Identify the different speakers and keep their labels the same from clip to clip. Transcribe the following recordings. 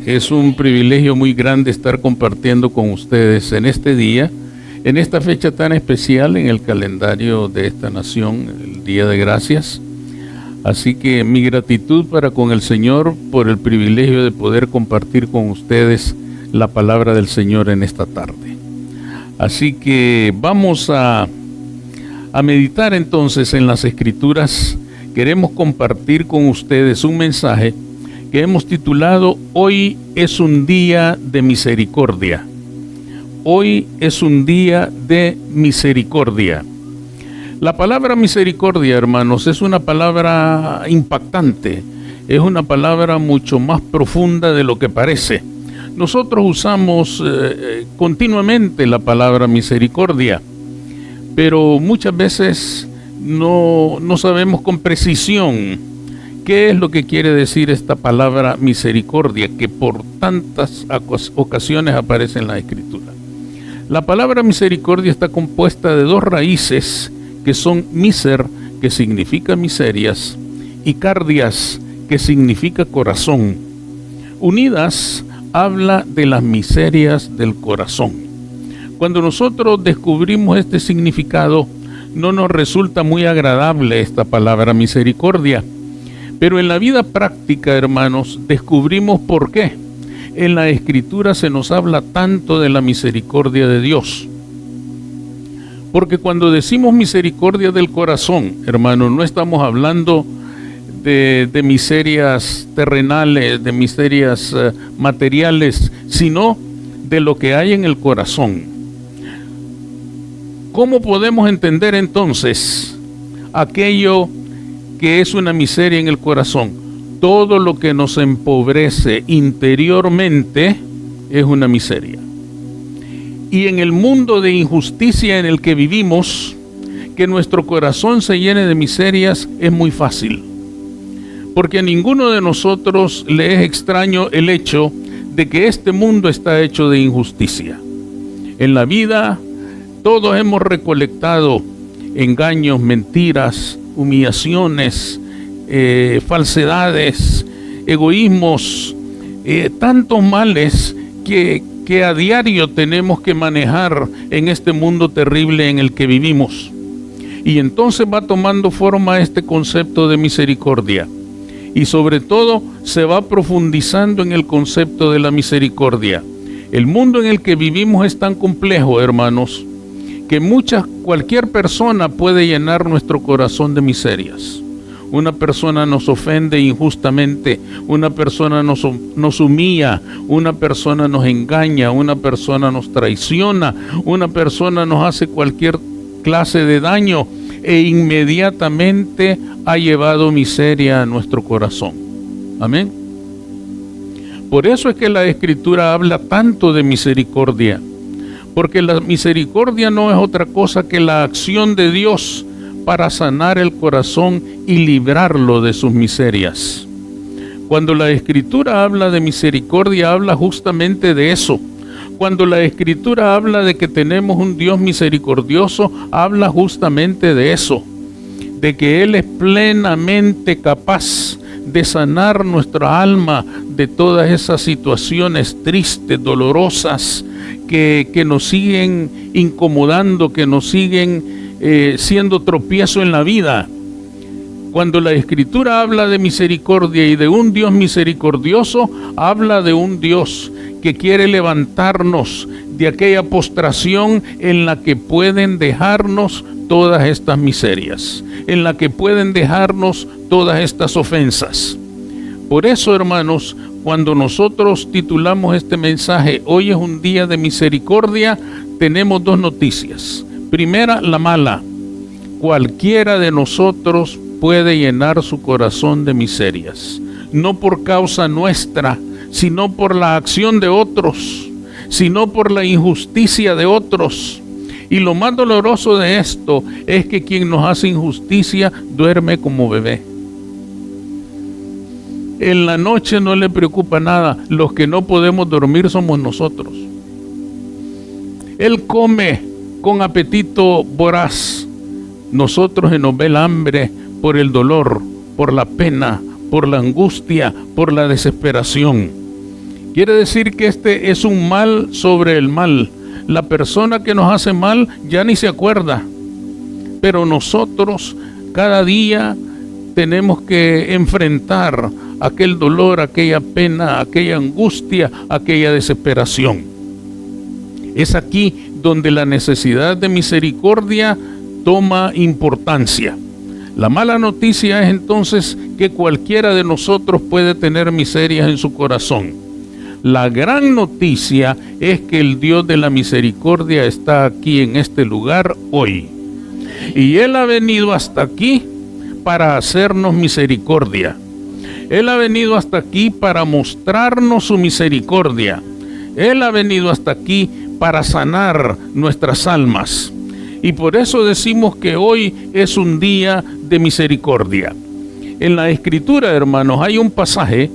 Speaker 1: Es un privilegio muy grande estar compartiendo con ustedes en este día, en esta fecha tan especial en el calendario de esta nación, el Día de Gracias. Así que mi gratitud para con el Señor por el privilegio de poder compartir con ustedes la palabra del Señor en esta tarde. Así que vamos a meditar entonces en las Escrituras. Queremos compartir con ustedes un mensaje que hemos titulado Hoy es un día de misericordia. Hoy es un día de misericordia. La palabra misericordia, hermanos, es una palabra impactante. Es una palabra mucho más profunda de lo que parece. Nosotros usamos continuamente la palabra misericordia, pero muchas veces no sabemos con precisión qué es lo que quiere decir esta palabra misericordia, que por tantas ocasiones aparece en la Escritura. La palabra misericordia está compuesta de dos raíces que son miser, que significa miserias, y cardias, que significa corazón. Unidas, habla de las miserias del corazón. Cuando nosotros descubrimos este significado, no nos resulta muy agradable esta palabra misericordia. Pero en la vida práctica, hermanos, descubrimos por qué. En la Escritura se nos habla tanto de la misericordia de Dios. Porque cuando decimos misericordia del corazón, hermanos, no estamos hablando de miserias terrenales, de miserias materiales, sino de lo que hay en el corazón. ¿Cómo podemos entender entonces aquello que es una miseria en el corazón? Todo lo que nos empobrece interiormente es una miseria. Y en el mundo de injusticia en el que vivimos, que nuestro corazón se llene de miserias es muy fácil. Porque a ninguno de nosotros le es extraño el hecho de que este mundo está hecho de injusticia. En la vida todos hemos recolectado engaños, mentiras, humillaciones, falsedades, egoísmos, tantos males que a diario tenemos que manejar en este mundo terrible en el que vivimos. Y entonces va tomando forma este concepto de misericordia. Y sobre todo se va profundizando en el concepto de la misericordia. El mundo en el que vivimos es tan complejo, hermanos, que cualquier persona puede llenar nuestro corazón de miserias. Una persona nos ofende injustamente, una persona nos humilla, una persona nos engaña, una persona nos traiciona, una persona nos hace cualquier clase de daño e inmediatamente ha llevado miseria a nuestro corazón. Amén. Por eso es que la Escritura habla tanto de misericordia. Porque la misericordia no es otra cosa que la acción de Dios para sanar el corazón y librarlo de sus miserias. Cuando la Escritura habla de misericordia, habla justamente de eso. Cuando la Escritura habla de que tenemos un Dios misericordioso, habla justamente de eso. De que Él es plenamente capaz de sanar nuestra alma de todas esas situaciones tristes, dolorosas, que nos siguen incomodando, que nos siguen siendo tropiezo en la vida. Cuando la Escritura habla de misericordia y de un Dios misericordioso, habla de un Dios que quiere levantarnos de aquella postración en la que pueden dejarnos todas estas miserias, en la que pueden dejarnos todas estas ofensas. Por eso, hermanos, cuando nosotros titulamos este mensaje, Hoy es un día de misericordia, tenemos dos noticias. Primera, la mala. Cualquiera de nosotros puede llenar su corazón de miserias. No por causa nuestra, sino por la acción de otros, sino por la injusticia de otros. Y lo más doloroso de esto es que quien nos hace injusticia duerme como bebé. En la noche no le preocupa nada. Los que no podemos dormir somos nosotros. Él come con apetito voraz. Nosotros se nos ve el hambre por el dolor, por la pena, por la angustia, por la desesperación. Quiere decir que este es un mal sobre el mal. La persona que nos hace mal ya ni se acuerda, pero nosotros cada día tenemos que enfrentar aquel dolor, aquella pena, aquella angustia, aquella desesperación. Es aquí donde la necesidad de misericordia toma importancia. La mala noticia es entonces que cualquiera de nosotros puede tener miserias en su corazón. La gran noticia es que el Dios de la misericordia está aquí en este lugar hoy. Y Él ha venido hasta aquí para hacernos misericordia. Él ha venido hasta aquí para mostrarnos su misericordia. Él ha venido hasta aquí para sanar nuestras almas. Y por eso decimos que hoy es un día de misericordia. En la Escritura, hermanos, hay un pasaje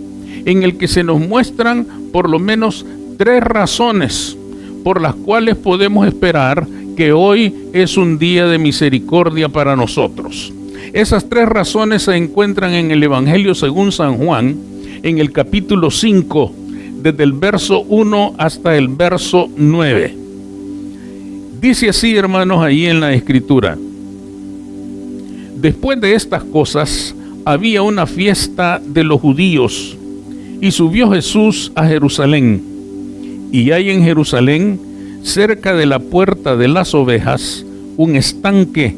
Speaker 1: en el que se nos muestran por lo menos 3 razones por las cuales podemos esperar que hoy es un día de misericordia para nosotros. Esas 3 razones se encuentran en el Evangelio según San Juan, en el capítulo 5, desde el verso 1 hasta el verso 9. Dice así, hermanos, ahí en la Escritura: después de estas cosas, había una fiesta de los judíos, y subió Jesús a Jerusalén. Y hay en Jerusalén, cerca de la puerta de las ovejas, un estanque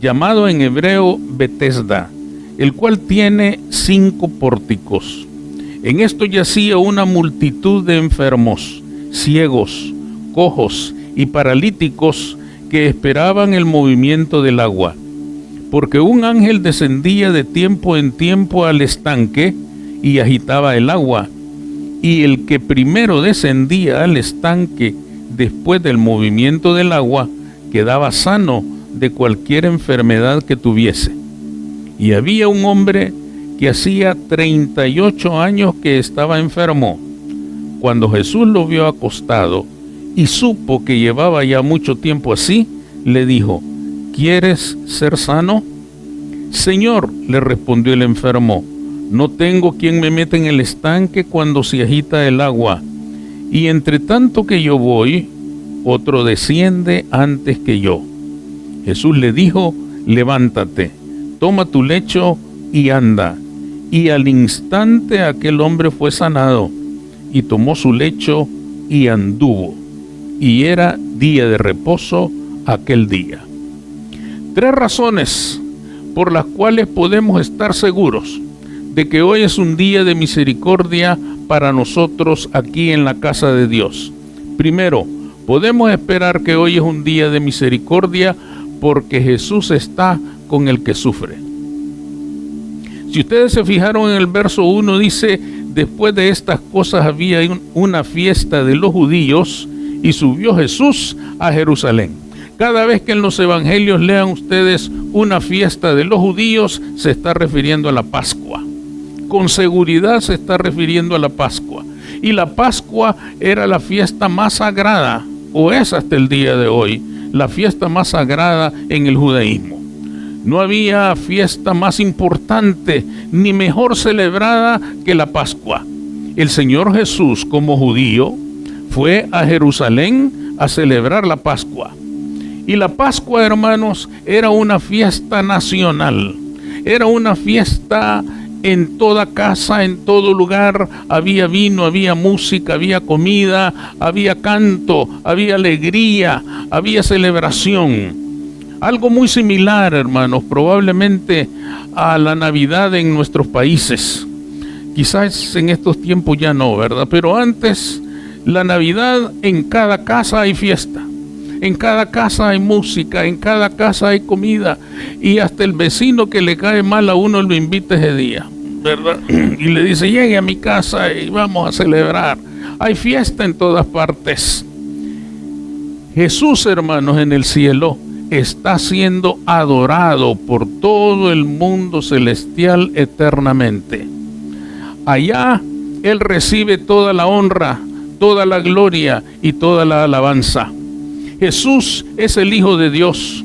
Speaker 1: llamado en hebreo Betesda, el cual tiene 5 pórticos. En esto yacía una multitud de enfermos, ciegos, cojos y paralíticos que esperaban el movimiento del agua, porque un ángel descendía de tiempo en tiempo al estanque y agitaba el agua, y el que primero descendía al estanque después del movimiento del agua quedaba sano de cualquier enfermedad que tuviese. Y había un hombre que hacía 38 años que estaba enfermo. Cuando Jesús lo vio acostado y supo que llevaba ya mucho tiempo así, le dijo: ¿quieres ser sano? Señor, le respondió el enfermo, no tengo quien me meta en el estanque cuando se agita el agua, y entre tanto que yo voy, otro desciende antes que yo. Jesús le dijo: levántate, toma tu lecho y anda. Y al instante aquel hombre fue sanado, y tomó su lecho y anduvo. Y era día de reposo aquel día. 3 razones por las cuales podemos estar seguros de que hoy es un día de misericordia para nosotros aquí en la casa de Dios. Primero, podemos esperar que hoy es un día de misericordia porque Jesús está con el que sufre. Si ustedes se fijaron en el verso 1, dice: después de estas cosas había una fiesta de los judíos y subió Jesús a Jerusalén. Cada vez que en los evangelios lean ustedes una fiesta de los judíos, se está refiriendo a la Pascua. Con seguridad se está refiriendo a la Pascua. Y la Pascua era la fiesta más sagrada, o es hasta el día de hoy, la fiesta más sagrada en el judaísmo. No había fiesta más importante ni mejor celebrada que la Pascua. El Señor Jesús, como judío, fue a Jerusalén a celebrar la Pascua. Y la Pascua, hermanos, era una fiesta nacional. Era una fiesta en toda casa, en todo lugar. Había vino, había música, había comida, había canto, había alegría, había celebración. Algo muy similar, hermanos, probablemente a la Navidad en nuestros países. Quizás en estos tiempos ya no, ¿verdad? Pero antes, la Navidad, en cada casa hay fiesta. En cada casa hay música, en cada casa hay comida. Y hasta el vecino que le cae mal a uno lo invita ese día, ¿verdad? Y le dice: llegue a mi casa y vamos a celebrar. Hay fiesta en todas partes. Jesús, hermanos, en el cielo está siendo adorado por todo el mundo celestial eternamente. Allá Él recibe toda la honra, toda la gloria y toda la alabanza. Jesús es el Hijo de Dios.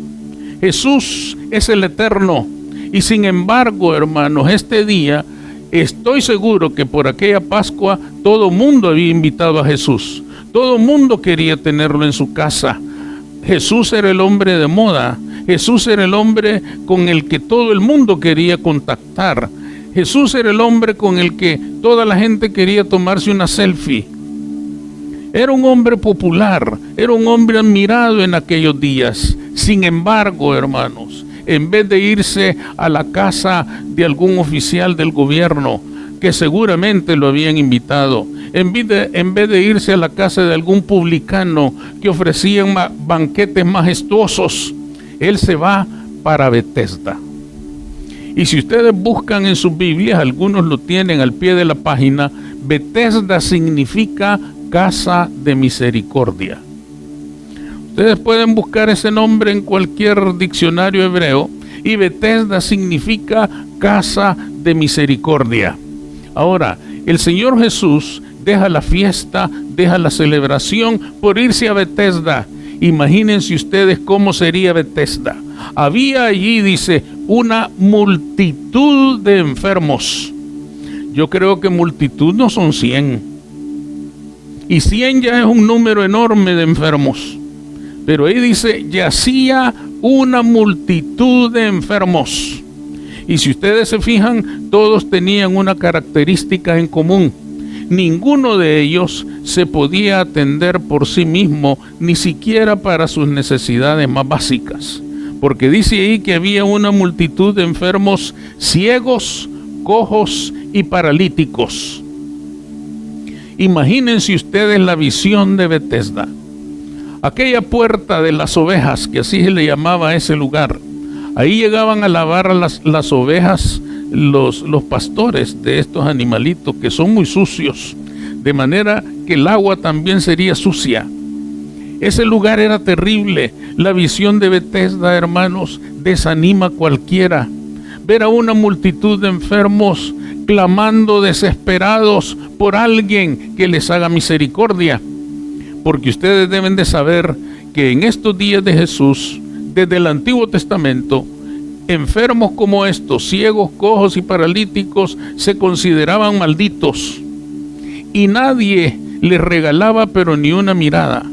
Speaker 1: Jesús es el Eterno. Y sin embargo, hermanos, este día Estoy seguro que por aquella Pascua todo mundo había invitado a Jesús. Todo mundo quería tenerlo en su casa. Jesús era el hombre de moda. Jesús era el hombre con el que todo el mundo quería contactar. Jesús era el hombre con el que toda la gente quería tomarse una selfie. Era un hombre popular, era un hombre admirado en aquellos días. Sin embargo, hermanos, en vez de irse a la casa de algún oficial del gobierno, que seguramente lo habían invitado, en vez de irse a la casa de algún publicano que ofrecían banquetes majestuosos, él se va para Betesda. Y si ustedes buscan en sus Biblias, algunos lo tienen al pie de la página, Betesda significa casa de misericordia. Ustedes pueden buscar ese nombre en cualquier diccionario hebreo y Betesda significa casa de misericordia. Ahora, el Señor Jesús deja la fiesta, deja la celebración por irse a Betesda. Imagínense ustedes cómo sería Betesda. Había allí, dice, una multitud de enfermos. Yo creo que multitud no son 100. Y 100 ya es un número enorme de enfermos. Pero ahí dice, yacía una multitud de enfermos. Y si ustedes se fijan, todos tenían una característica en común. Ninguno de ellos se podía atender por sí mismo, ni siquiera para sus necesidades más básicas. Porque dice ahí que había una multitud de enfermos ciegos, cojos y paralíticos. Imagínense ustedes la visión de Betesda. Aquella puerta de las ovejas, que así se le llamaba a ese lugar. Ahí llegaban a lavar a las ovejas los pastores de estos animalitos que son muy sucios, de manera que el agua también sería sucia. Ese lugar era terrible. La visión de Betesda, hermanos, desanima a cualquiera. Ver a una multitud de enfermos clamando desesperados por alguien que les haga misericordia. Porque ustedes deben de saber que en estos días de Jesús, desde el Antiguo Testamento, enfermos como estos, ciegos, cojos y paralíticos, se consideraban malditos. Y nadie les regalaba pero ni una mirada.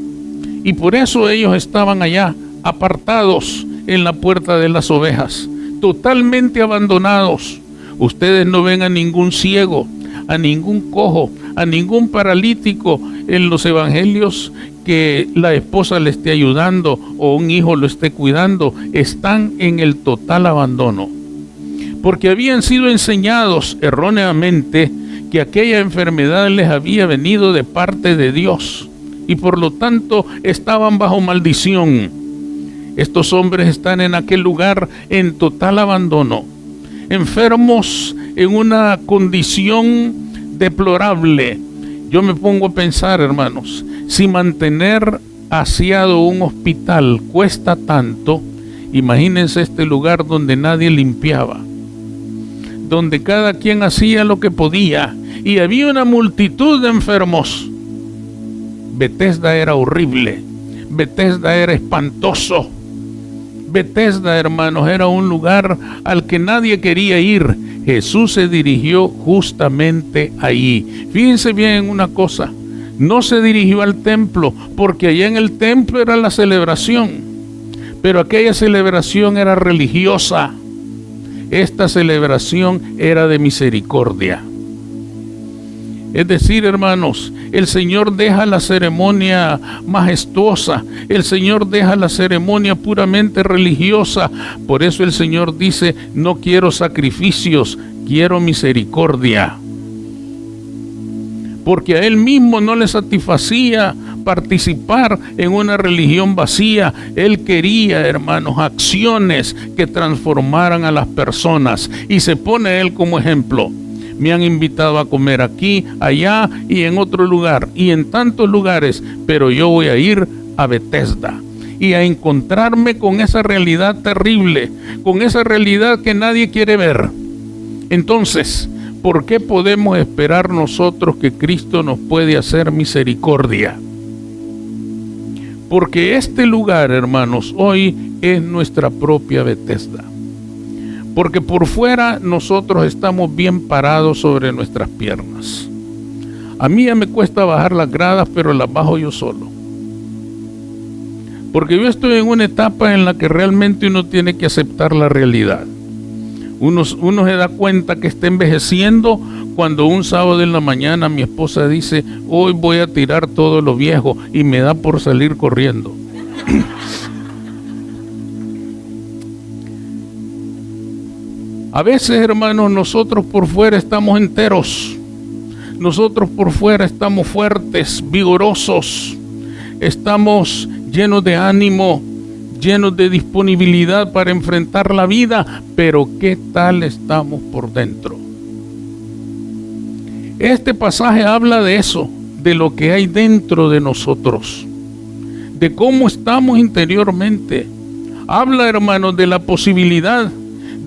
Speaker 1: Y por eso ellos estaban allá, apartados en la puerta de las ovejas, totalmente abandonados. Ustedes no ven a ningún ciego, a ningún cojo, a ningún paralítico en los evangelios que la esposa le esté ayudando o un hijo lo esté cuidando. Están en el total abandono, porque habían sido enseñados erróneamente que aquella enfermedad les había venido de parte de Dios y por lo tanto estaban bajo maldición. Estos hombres están en aquel lugar en total abandono, enfermos en una condición deplorable. Yo me pongo a pensar, hermanos, si mantener aseado un hospital cuesta tanto, imagínense este lugar donde nadie limpiaba, donde cada quien hacía lo que podía y había una multitud de enfermos. Betesda era horrible, Betesda era espantoso. Betesda, hermanos, era un lugar al que nadie quería ir. Jesús se dirigió justamente allí. Fíjense bien en una cosa, no se dirigió al templo, porque allá en el templo era la celebración, pero aquella celebración era religiosa. Esta celebración era de misericordia. Es decir, hermanos, el Señor deja la ceremonia majestuosa, el Señor deja la ceremonia puramente religiosa. Por eso el Señor dice, no quiero sacrificios, quiero misericordia. Porque a Él mismo no le satisfacía participar en una religión vacía. Él quería, hermanos, acciones que transformaran a las personas. Y se pone Él como ejemplo. Me han invitado a comer aquí, allá y en otro lugar y en tantos lugares, pero yo voy a ir a Betesda y a encontrarme con esa realidad terrible, con esa realidad que nadie quiere ver. Entonces, ¿por qué podemos esperar nosotros que Cristo nos puede hacer misericordia? Porque este lugar, hermanos, hoy es nuestra propia Betesda. Porque por fuera nosotros estamos bien parados sobre nuestras piernas. A mí ya me cuesta bajar las gradas, pero las bajo yo solo. Porque yo estoy en una etapa en la que realmente uno tiene que aceptar la realidad. Uno se da cuenta que está envejeciendo cuando un sábado en la mañana mi esposa dice: hoy voy a tirar todo lo viejo, y me da por salir corriendo. A veces, hermanos, nosotros por fuera estamos enteros. Nosotros por fuera estamos fuertes, vigorosos. Estamos llenos de ánimo, llenos de disponibilidad para enfrentar la vida. Pero ¿qué tal estamos por dentro? Este pasaje habla de eso, de lo que hay dentro de nosotros, de cómo estamos interiormente. Habla, hermanos, de la posibilidad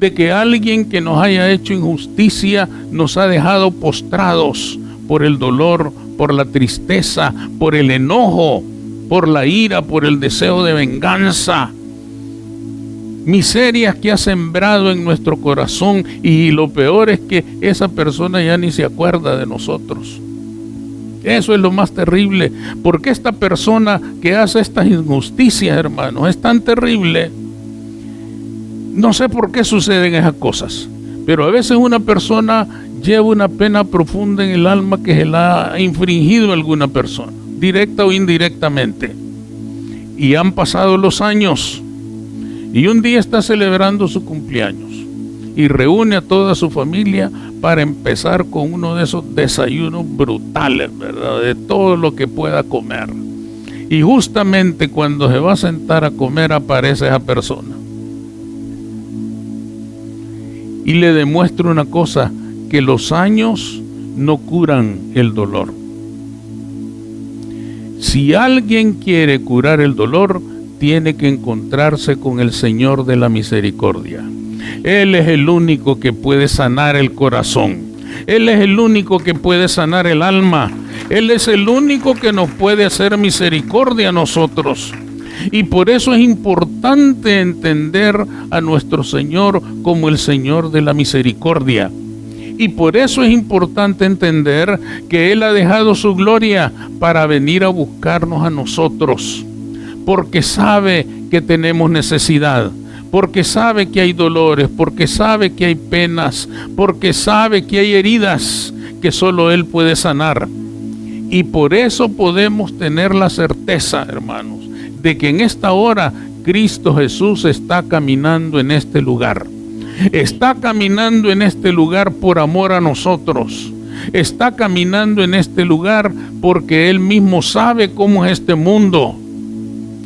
Speaker 1: de que alguien que nos haya hecho injusticia nos ha dejado postrados por el dolor, por la tristeza, por el enojo, por la ira, por el deseo de venganza. Miserias que ha sembrado en nuestro corazón, y lo peor es que esa persona ya ni se acuerda de nosotros. Eso es lo más terrible, porque esta persona que hace estas injusticias, hermanos, es tan terrible. No sé por qué suceden esas cosas, pero a veces una persona lleva una pena profunda en el alma que se la ha infringido a alguna persona, directa o indirectamente. Y han pasado los años, y un día está celebrando su cumpleaños, y reúne a toda su familia para empezar con uno de esos desayunos brutales, ¿verdad? De todo lo que pueda comer. Y justamente cuando se va a sentar a comer aparece esa persona. Y le demuestra una cosa, que los años no curan el dolor. Si alguien quiere curar el dolor, tiene que encontrarse con el Señor de la misericordia. Él es el único que puede sanar el corazón. Él es el único que puede sanar el alma. Él es el único que nos puede hacer misericordia a nosotros. Y por eso es importante entender a nuestro Señor como el Señor de la misericordia. Y por eso es importante entender que Él ha dejado su gloria para venir a buscarnos a nosotros. Porque sabe que tenemos necesidad, porque sabe que hay dolores, porque sabe que hay penas, porque sabe que hay heridas que solo Él puede sanar. Y por eso podemos tener la certeza, hermanos, de que en esta hora Cristo Jesús está caminando en este lugar. Está caminando en este lugar por amor a nosotros. Está caminando en este lugar porque Él mismo sabe cómo es este mundo.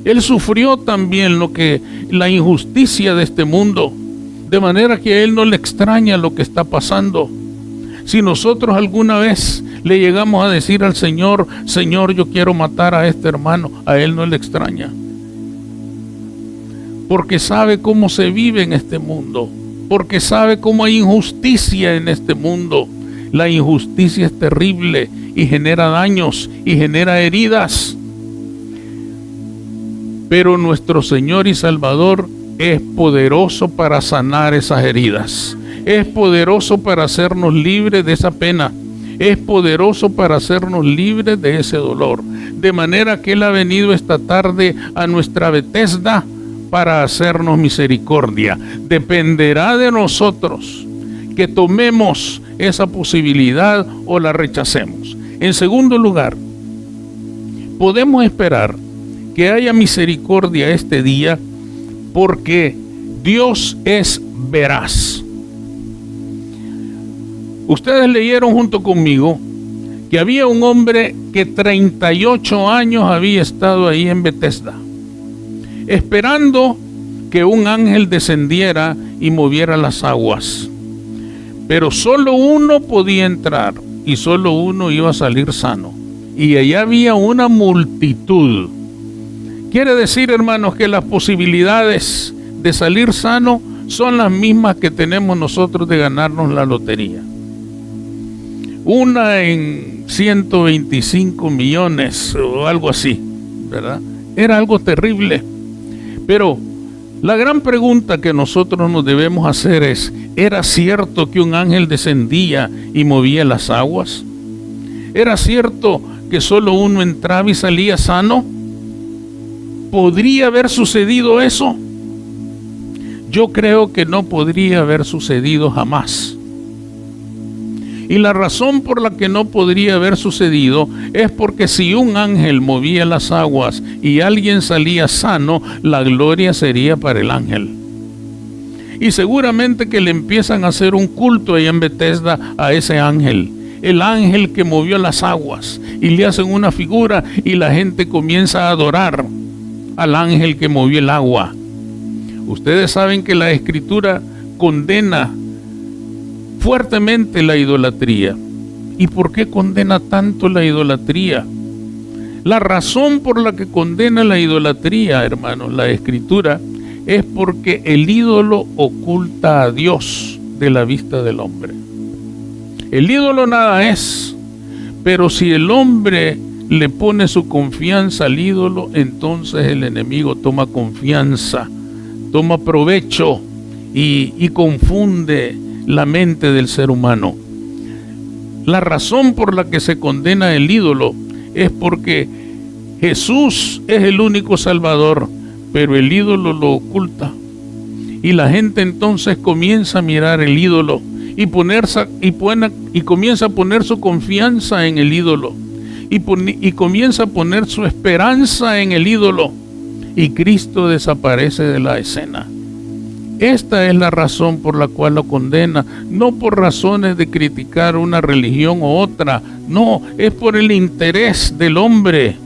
Speaker 1: Él sufrió también la injusticia de este mundo, de manera que a Él no le extraña lo que está pasando. Si nosotros alguna vez le llegamos a decir al Señor: Señor, yo quiero matar a este hermano, a Él no le extraña. Porque sabe cómo se vive en este mundo, porque sabe cómo hay injusticia en este mundo. La injusticia es terrible y genera daños y genera heridas. Pero nuestro Señor y Salvador es poderoso para sanar esas heridas. Es poderoso para hacernos libres de esa pena. Es poderoso para hacernos libres de ese dolor. De manera que Él ha venido esta tarde a nuestra Betesda para hacernos misericordia. Dependerá de nosotros que tomemos esa posibilidad o la rechacemos. En segundo lugar, podemos esperar que haya misericordia este día porque Dios es veraz. Ustedes leyeron junto conmigo que había un hombre que 38 años había estado ahí en Betesda, esperando que un ángel descendiera y moviera las aguas. Pero solo uno podía entrar y solo uno iba a salir sano. Y allá había una multitud. Quiere decir, hermanos, que las posibilidades de salir sano son las mismas que tenemos nosotros de ganarnos la lotería. Una en 125 millones o algo así, ¿verdad? Era algo terrible. Pero La gran pregunta que nosotros nos debemos hacer es, ¿era cierto que un ángel descendía y movía las aguas? ¿Era cierto que solo uno entraba y salía sano? ¿Podría haber sucedido eso? Yo creo que no podría haber sucedido jamás. Y la razón por la que no podría haber sucedido es porque si un ángel movía las aguas y alguien salía sano, la gloria sería para el ángel. Y seguramente que le empiezan a hacer un culto ahí en Bethesda a ese ángel, el ángel que movió las aguas, y le hacen una figura y la gente comienza a adorar al ángel que movió el agua. Ustedes saben que la Escritura condena fuertemente la idolatría. ¿Y por qué condena tanto la idolatría? La razón por la que condena la idolatría, hermanos, la Escritura, es porque el ídolo oculta a Dios de la vista del hombre. El ídolo nada es, pero si el hombre le pone su confianza al ídolo, entonces el enemigo toma confianza, toma provecho y confunde la mente del ser humano. La razón por la que se condena el ídolo es porque Jesús es el único Salvador, pero el ídolo lo oculta. Y la gente entonces comienza a mirar el ídolo y comienza a poner su confianza en el ídolo y comienza a poner su esperanza en el ídolo, y Cristo desaparece de la escena. Esta es la razón por la cual lo condena, no por razones de criticar una religión u otra, no, es por el interés del hombre,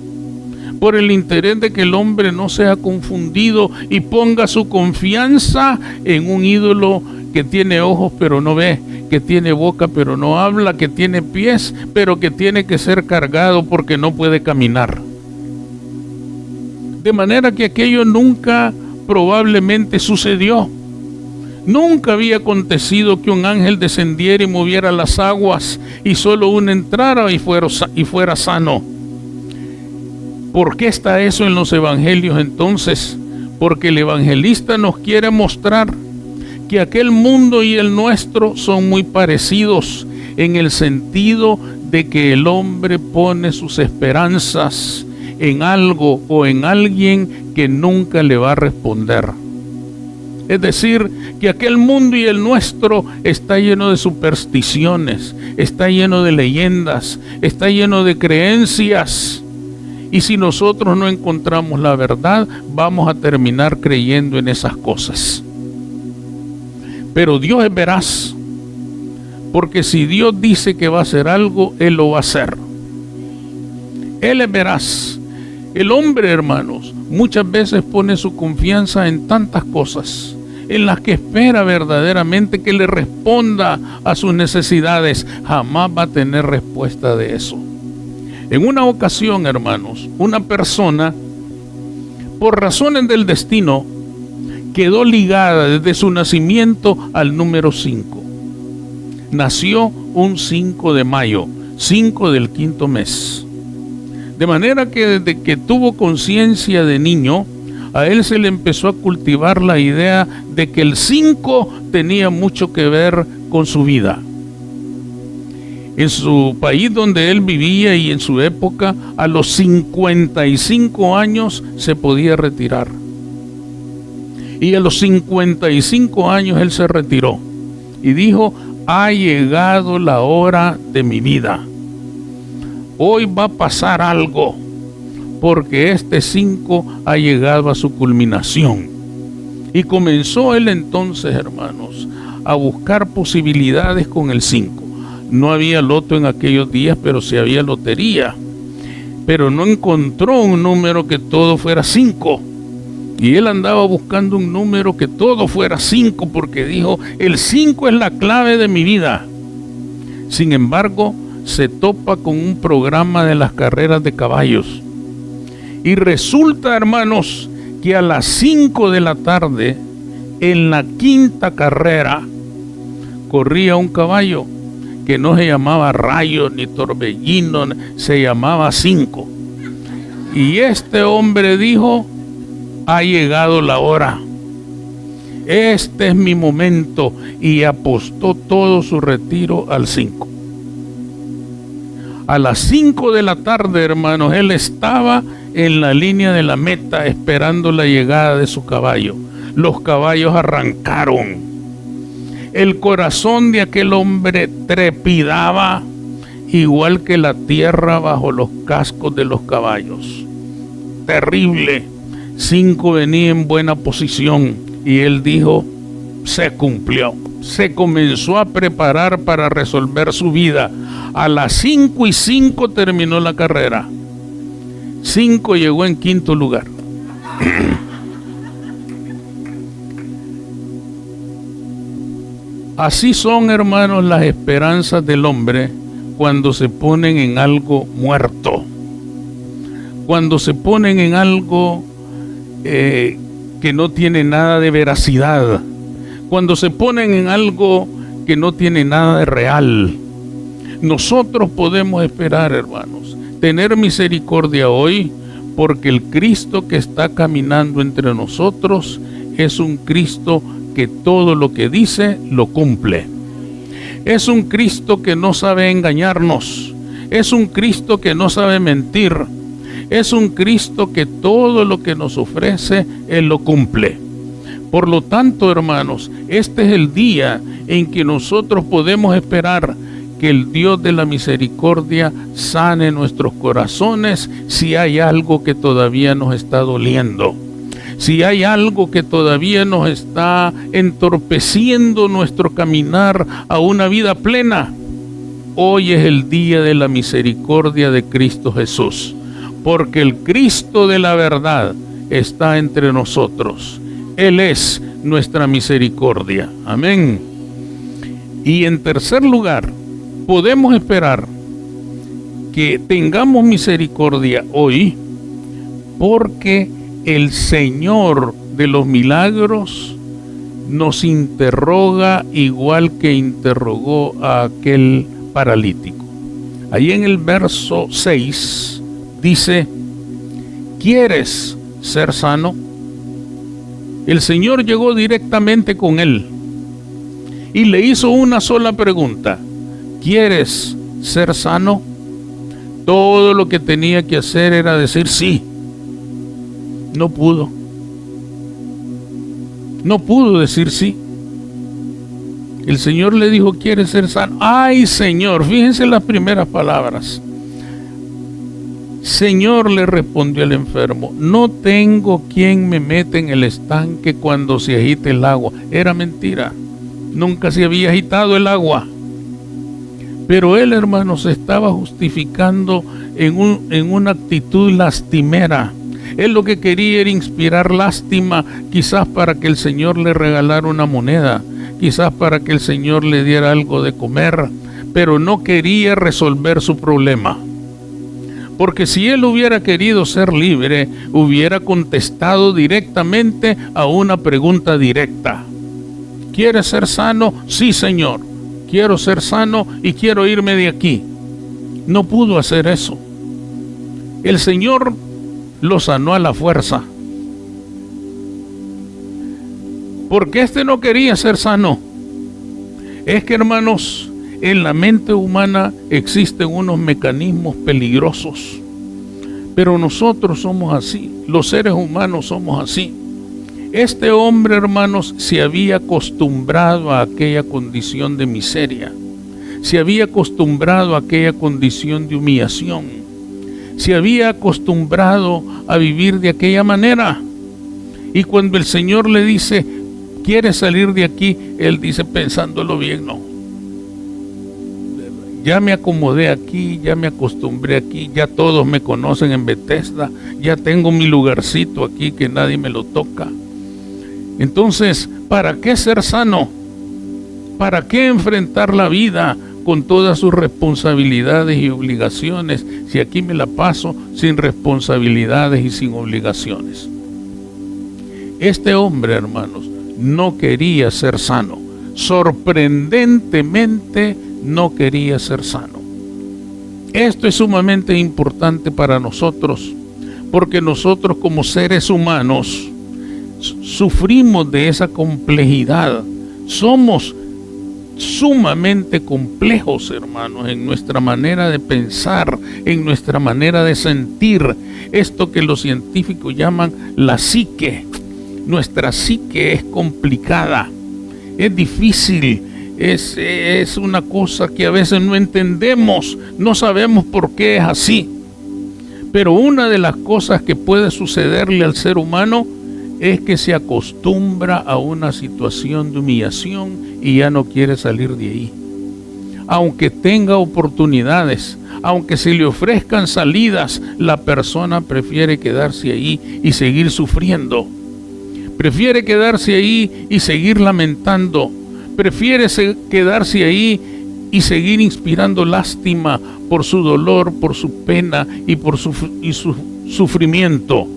Speaker 1: por el interés de que el hombre no sea confundido y ponga su confianza en un ídolo que tiene ojos pero no ve, que tiene boca pero no habla, que tiene pies pero que tiene que ser cargado porque no puede caminar. De manera que aquello nunca probablemente sucedió. Nunca había acontecido que un ángel descendiera y moviera las aguas y solo uno entrara y fuera sano. ¿Por qué está eso en los evangelios entonces? Porque el evangelista nos quiere mostrar que aquel mundo y el nuestro son muy parecidos en el sentido de que el hombre pone sus esperanzas en algo o en alguien que nunca le va a responder. Es decir, que aquel mundo y el nuestro está lleno de supersticiones, está lleno de leyendas, está lleno de creencias. Y si nosotros no encontramos la verdad, vamos a terminar creyendo en esas cosas. Pero Dios es veraz, porque si Dios dice que va a hacer algo, Él lo va a hacer. Él es veraz. El hombre, hermanos, muchas veces pone su confianza en tantas cosas, en las que espera verdaderamente que le responda a sus necesidades. Jamás va a tener respuesta de eso. En una ocasión, hermanos, una persona, por razones del destino, quedó ligada desde su nacimiento al número 5. Nació un 5 de mayo, 5 del quinto mes. De manera que desde que tuvo conciencia de niño, a él se le empezó a cultivar la idea de que el 5 tenía mucho que ver con su vida. En su país donde él vivía y en su época, a los 55 años se podía retirar. Y a los 55 años él se retiró y dijo: ha llegado la hora de mi vida. Hoy va a pasar algo, porque este 5 ha llegado a su culminación. Y comenzó él entonces, hermanos, a buscar posibilidades con el 5. No había loto en aquellos días, pero sí había lotería. Pero no encontró un número que todo fuera 5. Y él andaba buscando un número que todo fuera 5, porque dijo: el 5 es la clave de mi vida. Sin embargo, se topa con un programa de las carreras de caballos. Y resulta, hermanos, que a las 5 de la tarde, en la quinta carrera, corría un caballo que no se llamaba Rayo ni Torbellino, se llamaba 5. Y este hombre dijo: ha llegado la hora. este es mi momento, y apostó todo su retiro al 5. A las 5 de la tarde, hermanos, él estaba en la línea de la meta esperando la llegada de su caballo. Los caballos arrancaron. El corazón de aquel hombre trepidaba igual que la tierra bajo los cascos de los caballos. Terrible. 5 venía en buena posición y él dijo, se cumplió. Se comenzó a preparar para resolver su vida. A las 5:05 terminó la carrera. 5 llegó en 5º lugar. Así son, hermanos, las esperanzas del hombre cuando se ponen en algo muerto. Cuando se ponen en algo que no tiene nada de veracidad. Cuando se ponen en algo que no tiene nada de real. Nosotros podemos esperar, hermanos, tener misericordia hoy, porque el Cristo que está caminando entre nosotros es un Cristo que todo lo que dice lo cumple. Es un Cristo que no sabe engañarnos. Es un Cristo que no sabe mentir. Es un Cristo que todo lo que nos ofrece, Él lo cumple. Por lo tanto, hermanos, este es el día en que nosotros podemos esperar que el Dios de la misericordia sane nuestros corazones si hay algo que todavía nos está doliendo. Si hay algo que todavía nos está entorpeciendo nuestro caminar a una vida plena, hoy es el día de la misericordia de Cristo Jesús. Porque el Cristo de la verdad está entre nosotros. Él es nuestra misericordia. Amén. Y en tercer lugar, podemos esperar que tengamos misericordia hoy porque el Señor de los milagros nos interroga igual que interrogó a aquel paralítico. Ahí en el verso 6 dice, ¿quieres ser sano? El Señor llegó directamente con él y le hizo una sola pregunta. ¿Quieres ser sano? Todo lo que tenía que hacer era decir sí. No pudo. No pudo decir sí. El Señor le dijo, ¿quieres ser sano? Ay, Señor, fíjense las primeras palabras. Señor, le respondió el enfermo, no tengo quien me meta en el estanque cuando se agite el agua. Era mentira. Nunca se había agitado el agua. Pero él, hermano, se estaba justificando en una actitud lastimera. Él lo que quería era inspirar lástima, quizás para que el Señor le regalara una moneda, quizás para que el Señor le diera algo de comer, pero no quería resolver su problema. Porque si él hubiera querido ser libre, hubiera contestado directamente a una pregunta directa. ¿Quieres ser sano? Sí, Señor. Quiero ser sano y quiero irme de aquí. No pudo hacer eso. El Señor lo sanó a la fuerza. Porque este no quería ser sano. Es que, hermanos, en la mente humana existen unos mecanismos peligrosos. Pero nosotros somos así. Los seres humanos somos así. Este hombre, hermanos, se había acostumbrado a aquella condición de miseria. Se había acostumbrado a aquella condición de humillación. Se había acostumbrado a vivir de aquella manera. Y cuando el Señor le dice, ¿quieres salir de aquí? Él dice, pensándolo bien, no. Ya me acomodé aquí, ya me acostumbré aquí, ya todos me conocen en Bethesda, ya tengo mi lugarcito aquí que nadie me lo toca. Entonces, ¿para qué ser sano? ¿Para qué enfrentar la vida con todas sus responsabilidades y obligaciones si aquí me la paso sin responsabilidades y sin obligaciones? Este hombre, hermanos, no quería ser sano. Sorprendentemente no quería ser sano. Esto es sumamente importante para nosotros, porque nosotros como seres humanos sufrimos de esa complejidad. Somos sumamente complejos, hermanos, en nuestra manera de pensar, en nuestra manera de sentir. Esto que los científicos llaman la psique. Nuestra psique es complicada, es difícil, es una cosa que a veces no entendemos, no sabemos por qué es así. Pero una de las cosas que puede sucederle al ser humano es que se acostumbra a una situación de humillación y ya no quiere salir de ahí. Aunque tenga oportunidades, aunque se le ofrezcan salidas, la persona prefiere quedarse ahí y seguir sufriendo. Prefiere quedarse ahí y seguir lamentando. Prefiere quedarse ahí y seguir inspirando lástima por su dolor, por su pena y por su sufrimiento.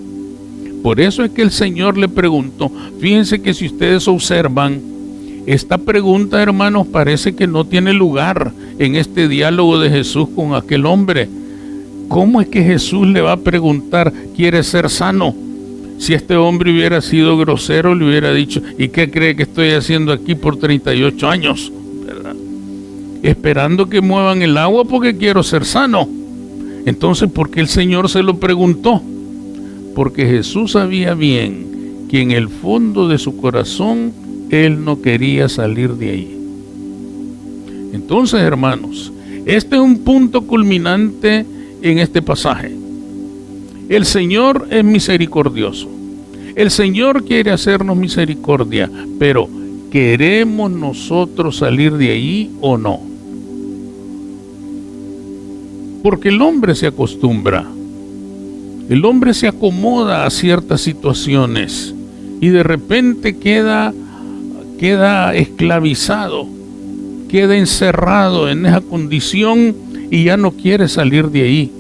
Speaker 1: Por eso es que el Señor le preguntó. Fíjense que si ustedes observan, esta pregunta, hermanos, parece que no tiene lugar en este diálogo de Jesús con aquel hombre. ¿Cómo es que Jesús le va a preguntar, ¿quiere ser sano? Si este hombre hubiera sido grosero, le hubiera dicho, ¿y qué cree que estoy haciendo aquí por 38 años? ¿Verdad? Esperando que muevan el agua porque quiero ser sano. Entonces, ¿por qué el Señor se lo preguntó? Porque Jesús sabía bien que en el fondo de su corazón Él no quería salir de ahí. Entonces, hermanos, este es un punto culminante en este pasaje. El Señor es misericordioso. El Señor quiere hacernos misericordia, pero ¿queremos nosotros salir de ahí o no? Porque el hombre se acostumbra. El hombre se acomoda a ciertas situaciones y de repente queda esclavizado, queda encerrado en esa condición y ya no quiere salir de ahí.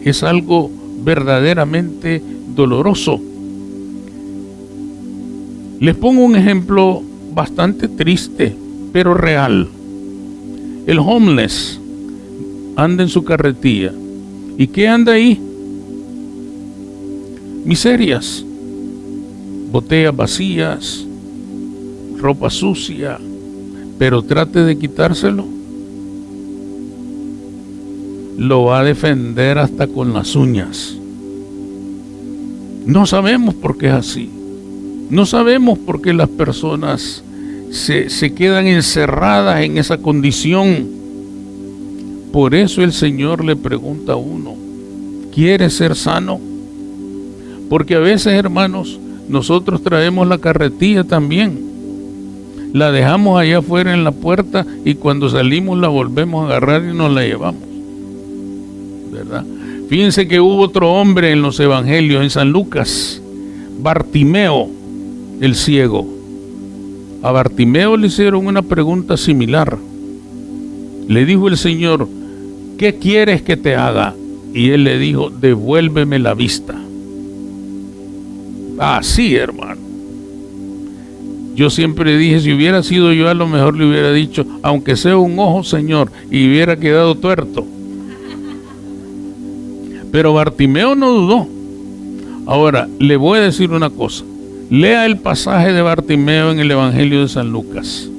Speaker 1: Es algo verdaderamente doloroso. Les pongo un ejemplo bastante triste, pero real. El homeless anda en su carretilla. ¿Y qué anda ahí? Miserias, botellas vacías, ropa sucia, pero trate de quitárselo. Lo va a defender hasta con las uñas. No sabemos por qué es así. No sabemos por qué las personas se quedan encerradas en esa condición. Por eso el Señor le pregunta a uno, ¿quieres ser sano? Porque a veces, hermanos, nosotros traemos la carretilla también. La dejamos allá afuera en la puerta y cuando salimos la volvemos a agarrar y nos la llevamos. ¿Verdad? Fíjense que hubo otro hombre en los evangelios, en San Lucas, Bartimeo, el ciego. A Bartimeo le hicieron una pregunta similar. Le dijo el Señor, ¿qué quieres que te haga? Y él le dijo, devuélveme la vista. Así, hermano. Yo siempre dije, si hubiera sido yo, a lo mejor le hubiera dicho, aunque sea un ojo, Señor, y hubiera quedado tuerto. Pero Bartimeo no dudó. Ahora, le voy a decir una cosa. Lea el pasaje de Bartimeo en el Evangelio de San Lucas.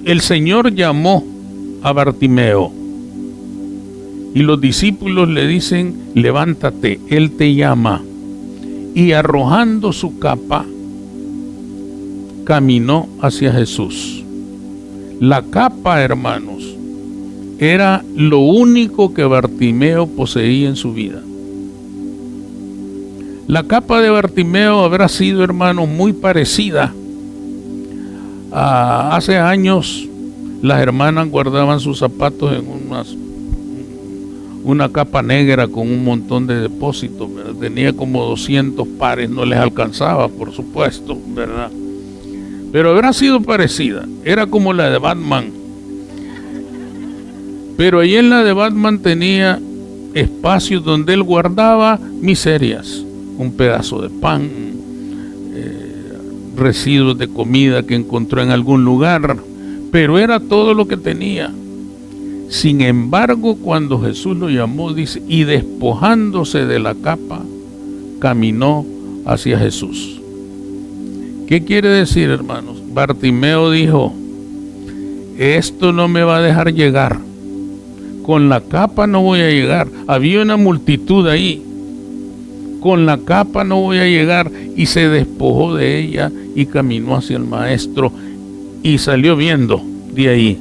Speaker 1: El Señor llamó a Bartimeo y los discípulos le dicen, levántate, Él te llama. Y arrojando su capa, caminó hacia Jesús. La capa, hermanos, era lo único que Bartimeo poseía en su vida. La capa de Bartimeo habrá sido, hermanos, muy parecida. Hace años las hermanas guardaban sus zapatos en una capa negra con un montón de depósitos, ¿verdad? Tenía como 200 pares, no les alcanzaba, por supuesto, ¿verdad? Pero habrá sido parecida, era como la de Batman. Pero ahí en la de Batman tenía espacios donde él guardaba miserias, un pedazo de pan, residuos de comida que encontró en algún lugar, pero era todo lo que tenía. Sin embargo, cuando Jesús lo llamó, dice, y despojándose de la capa, caminó hacia Jesús. ¿Qué quiere decir, hermanos? Bartimeo dijo, esto no me va a dejar llegar. Con la capa no voy a llegar. Había una multitud ahí. Con la capa no voy a llegar. Y se despojó de ella y caminó hacia el maestro y salió viendo de ahí.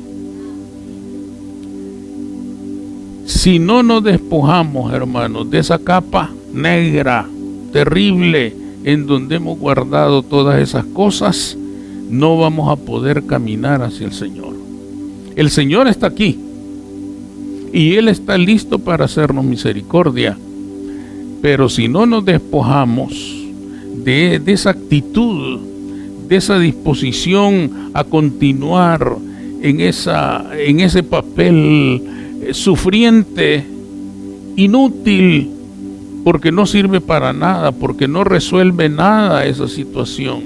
Speaker 1: Si no nos despojamos, hermanos, de esa capa negra, terrible, en donde hemos guardado todas esas cosas, no vamos a poder caminar hacia el Señor. El Señor está aquí y Él está listo para hacernos misericordia. Pero si no nos despojamos de esa actitud, de esa disposición a continuar en ese papel sufriente, inútil, porque no sirve para nada, porque no resuelve nada esa situación.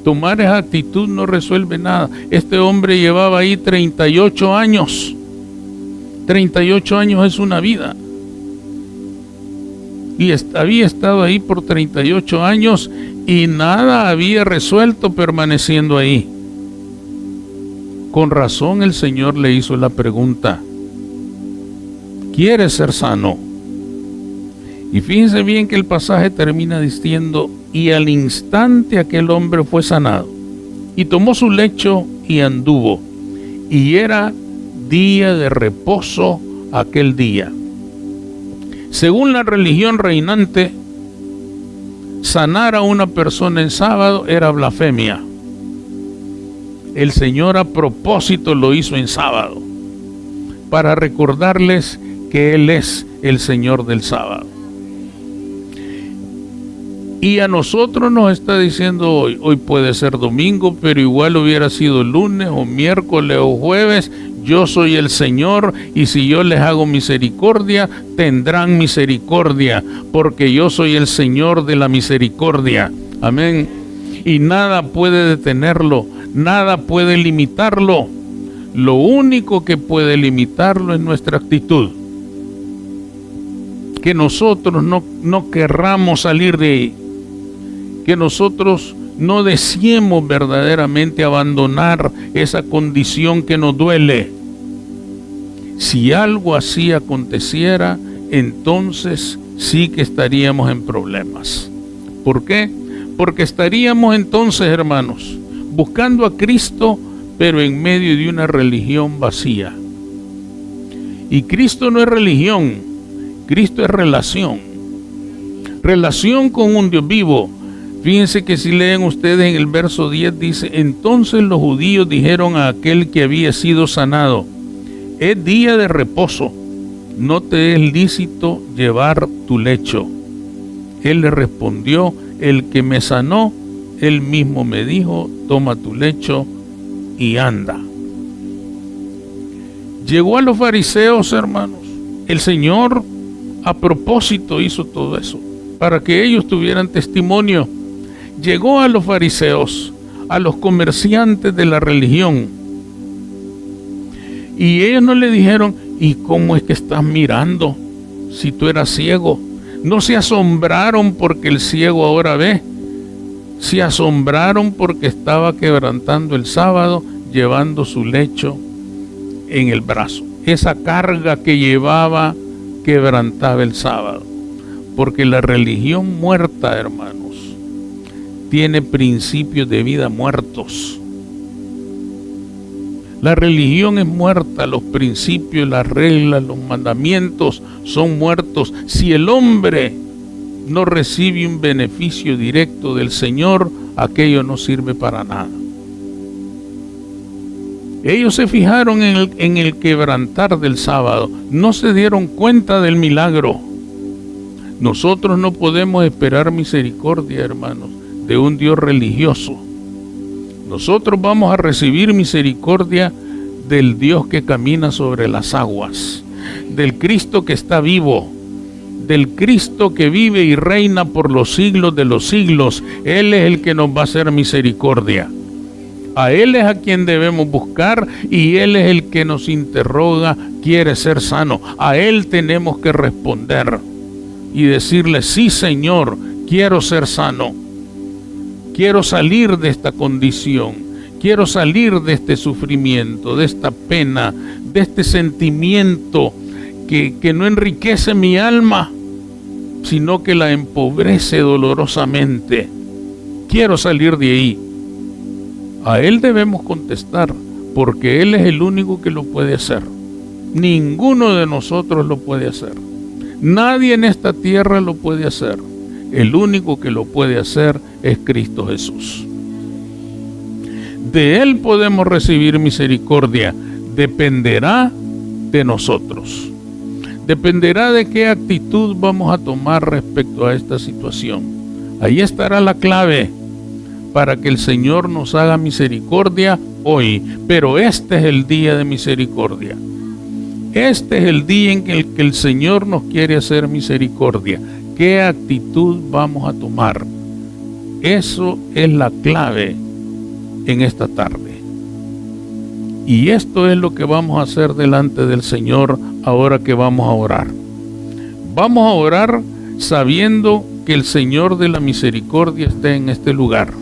Speaker 1: Tomar esa actitud no resuelve nada. Este hombre llevaba ahí 38 años. 38 años es una vida. Y había estado ahí por 38 años y nada había resuelto permaneciendo ahí. Con razón el Señor le hizo la pregunta, ¿quieres ser sano? Y fíjense bien que el pasaje termina diciendo, y al instante aquel hombre fue sanado, y tomó su lecho y anduvo, y era día de reposo aquel día. Según la religión reinante, sanar a una persona en sábado era blasfemia. El Señor a propósito lo hizo en sábado, para recordarles que Él es el Señor del sábado. Y a nosotros nos está diciendo hoy puede ser domingo, pero igual hubiera sido lunes o miércoles o jueves, yo soy el Señor y si yo les hago misericordia, tendrán misericordia, porque yo soy el Señor de la misericordia. Amén. Y nada puede detenerlo, nada puede limitarlo. Lo único que puede limitarlo es nuestra actitud. Que nosotros no querramos salir de ahí. Que nosotros no deseemos verdaderamente abandonar esa condición que nos duele. Si algo así aconteciera, entonces sí que estaríamos en problemas. ¿Por qué? Porque estaríamos entonces, hermanos, buscando a Cristo, pero en medio de una religión vacía. Y Cristo no es religión, Cristo es relación. Relación con un Dios vivo. Fíjense que si leen ustedes en el verso 10 dice, entonces los judíos dijeron a aquel que había sido sanado, es día de reposo, no te es lícito llevar tu lecho. Él le respondió, el que me sanó, él mismo me dijo, toma tu lecho y anda. Llegó a los fariseos, hermanos. El Señor a propósito hizo todo eso, para que ellos tuvieran testimonio. Llegó a los fariseos, a los comerciantes de la religión, y ellos no le dijeron, ¿y cómo es que estás mirando si tú eras ciego? No se asombraron porque el ciego ahora ve, se asombraron porque estaba quebrantando el sábado, llevando su lecho en el brazo. Esa carga que llevaba quebrantaba el sábado, porque la religión muerta, hermanos, tiene principios de vida muertos. La religión es muerta, los principios, las reglas, los mandamientos son muertos. Si el hombre no recibe un beneficio directo del Señor, aquello no sirve para nada. Ellos se fijaron en el quebrantar del sábado, no se dieron cuenta del milagro. Nosotros no podemos esperar misericordia, hermanos, de un Dios religioso. Nosotros vamos a recibir misericordia del Dios que camina sobre las aguas, del Cristo que está vivo, del Cristo que vive y reina por los siglos de los siglos. Él es el que nos va a hacer misericordia. A Él es a quien debemos buscar y Él es el que nos interroga, quiere ser sano. A Él tenemos que responder y decirle, sí, Señor, quiero ser sano, quiero salir de esta condición, quiero salir de este sufrimiento, de esta pena, de este sentimiento que no enriquece mi alma, sino que la empobrece dolorosamente. Quiero salir de ahí. A Él debemos contestar, porque Él es el único que lo puede hacer. Ninguno de nosotros lo puede hacer. Nadie en esta tierra lo puede hacer. El único que lo puede hacer es Cristo Jesús. De Él podemos recibir misericordia. Dependerá de nosotros. Dependerá de qué actitud vamos a tomar respecto a esta situación. Ahí estará la clave para que el Señor nos haga misericordia hoy. Pero este es el día de misericordia. Este es el día en el que el Señor nos quiere hacer misericordia. ¿Qué actitud vamos a tomar? Eso es la clave en esta tarde. Y esto es lo que vamos a hacer delante del Señor ahora que vamos a orar. Vamos a orar sabiendo que el Señor de la misericordia está en este lugar.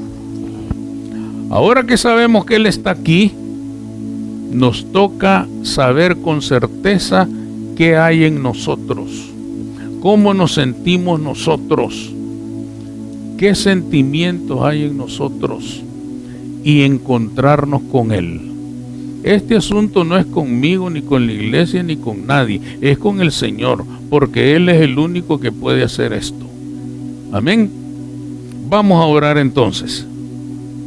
Speaker 1: Ahora que sabemos que Él está aquí, nos toca saber con certeza qué hay en nosotros, cómo nos sentimos nosotros, qué sentimientos hay en nosotros y encontrarnos con Él. Este asunto no es conmigo, ni con la iglesia, ni con nadie, es con el Señor, porque Él es el único que puede hacer esto. Amén. Vamos a orar entonces.